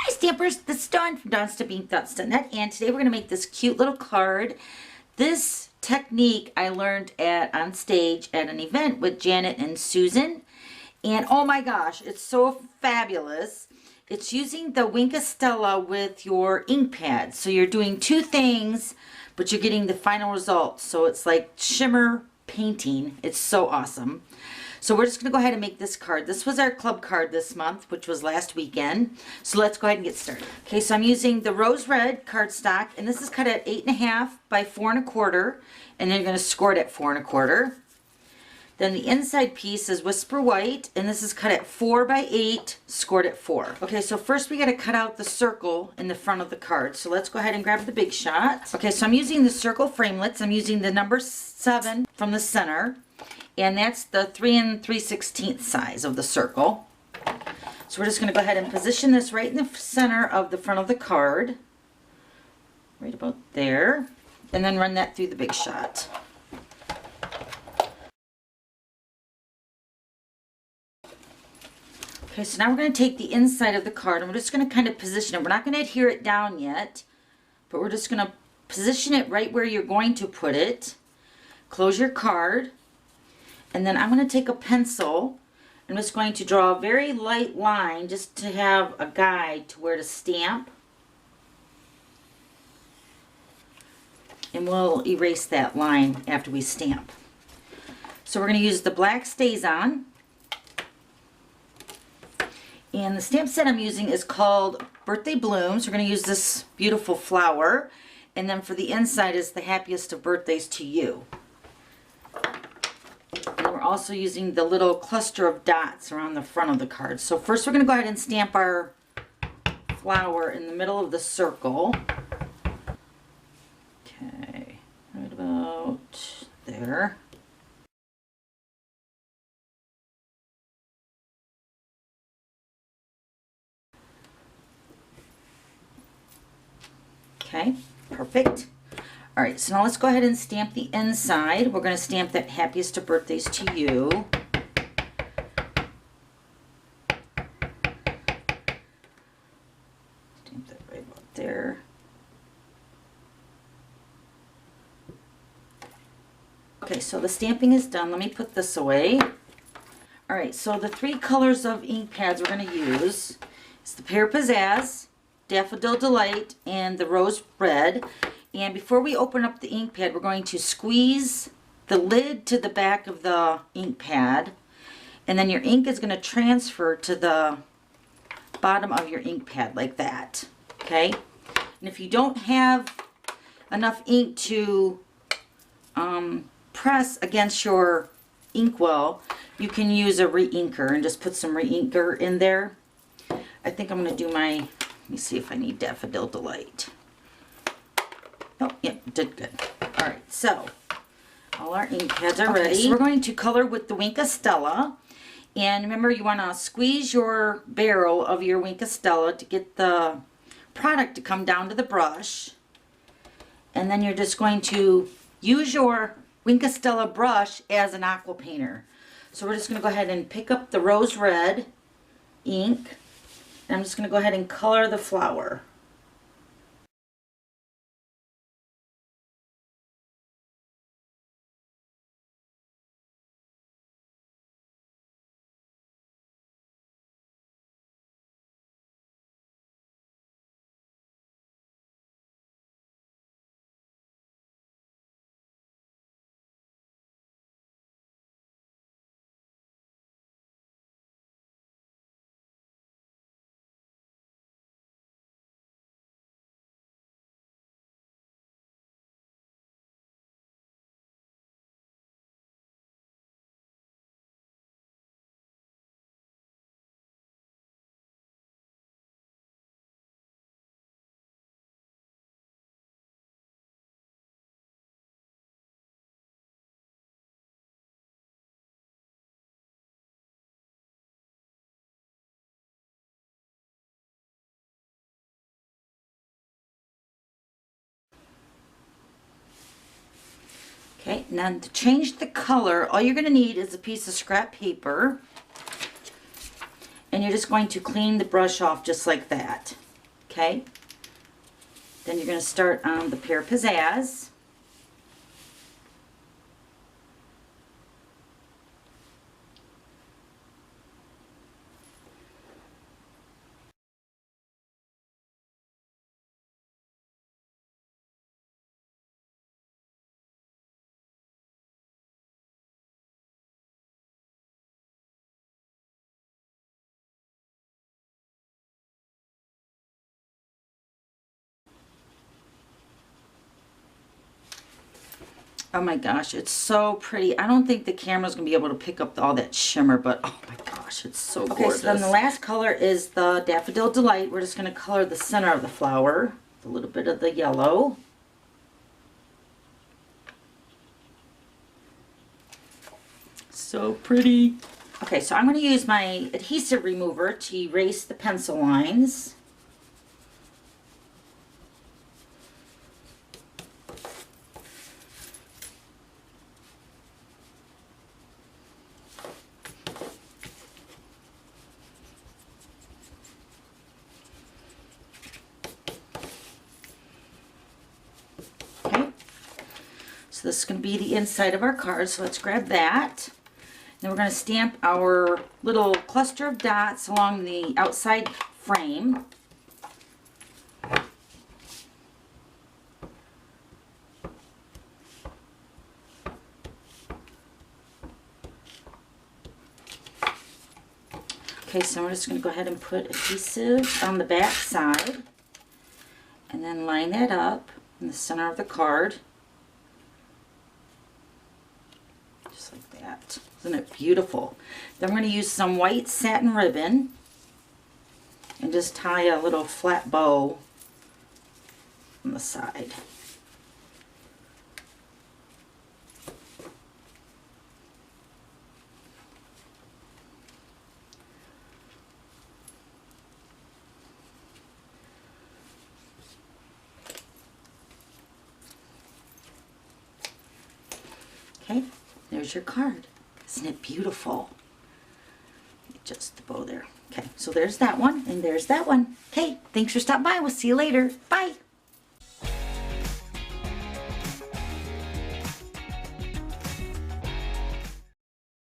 Hi Stampers, this is Dawn from DawnStampInc.net, and today we're going to make this cute little card. This technique I learned on stage at an event with Janet and Susan, and oh my gosh, it's so fabulous. It's using the Wink of Stella with your ink pad. So you're doing two things, but you're getting the final result. So it's like shimmer painting. It's so awesome. So we're just going to go ahead and make this card. This was our club card this month, which was last weekend. So let's go ahead and get started. Okay, so I'm using the rose red cardstock, and this is cut at 8.5 by 4 1/4, and then you're going to score it at 4 1/4. Then the inside piece is Whisper White, and this is cut at 4 by 8, scored at 4. Okay, so first we got to cut out the circle in the front of the card. So let's go ahead and grab the Big Shot. Okay, so I'm using the circle framelits. I'm using the number 7 from the center, and that's the 3 3/16 size of the circle. So we're just going to go ahead and position this right in the center of the front of the card, right about there, and then run that through the Big Shot. Okay, so now we're going to take the inside of the card and we're just going to kind of position it. We're not going to adhere it down yet, but we're just going to position it right where you're going to put it. Close your card, and then I'm going to take a pencil. I'm just going to draw a very light line just to have a guide to where to stamp. And we'll erase that line after we stamp. So we're going to use the black StazOn. And the stamp set I'm using is called Birthday Blooms. We're going to use this beautiful flower. And then for the inside is the happiest of birthdays to you. And we're also using the little cluster of dots around the front of the card. So first we're going to go ahead and stamp our flower in the middle of the circle. Okay, right about there. Okay, perfect. All right, so now let's go ahead and stamp the inside. We're going to stamp that happiest of birthdays to you. Stamp that right about there. Okay, so the stamping is done. Let me put this away. All right, so the 3 colors of ink pads we're going to use is the Pear Pizzazz, Daffodil Delight, and the Rose Red. And before we open up the ink pad, we're going to squeeze the lid to the back of the ink pad, and then your ink is going to transfer to the bottom of your ink pad like that. Okay, and if you don't have enough ink to press against your inkwell, you can use a re-inker and just put some re-inker in there. I think I'm going to do my, let me see if I need Daffodil Delight. Oh, yeah, did good. All right, so all our ink pads are ready. So we're going to color with the Wink of Stella. And remember, you want to squeeze your barrel of your Wink of Stella to get the product to come down to the brush. And then you're just going to use your Wink of Stella brush as an aqua painter. So we're just going to go ahead and pick up the rose red ink. And I'm just going to go ahead and color the flower. Okay, now to change the color, all you're going to need is a piece of scrap paper, and you're just going to clean the brush off just like that. Okay. Then you're going to start on the Pear Pizzazz. Oh my gosh, it's so pretty. I don't think the camera's going to be able to pick up all that shimmer, but oh my gosh, it's so gorgeous. Okay, so then the last color is the Daffodil Delight. We're just going to color the center of the flower with a little bit of the yellow. So pretty. Okay, so I'm going to use my adhesive remover to erase the pencil lines. So this is going to be the inside of our card, so let's grab that. Then we're going to stamp our little cluster of dots along the outside frame. Okay, so we're just going to go ahead and put adhesive on the back side and then line that up in the center of the card. Like that. Isn't it beautiful? Then we're going to use some white satin ribbon and just tie a little flat bow on the side. Okay. There's your card. Isn't it beautiful? Just the bow there. Okay, so there's that one, and there's that one. Okay, thanks for stopping by. We'll see you later. Bye.